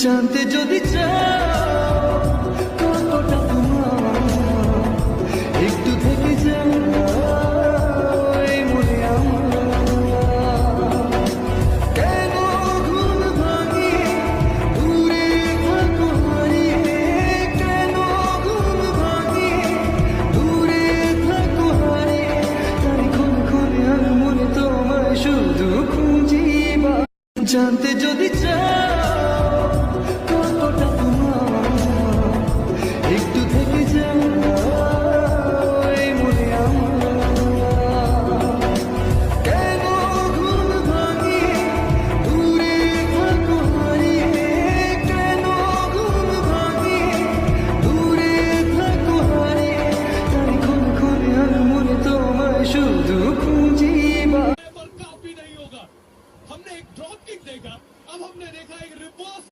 জানতে যদি চাও কতটা তোমার, একটু থেকে যাও এই মনে আমার। কেন ঘুম ভাঙিয়ে দূরে থাকো হারিয়ে, কেন ঘুম ভাঙিয়ে দূরে থাকো হারিয়ে, তাই ক্ষণে ক্ষণে আর মনে তোমায় শুধু খুঁজি। জানতে যদি চাও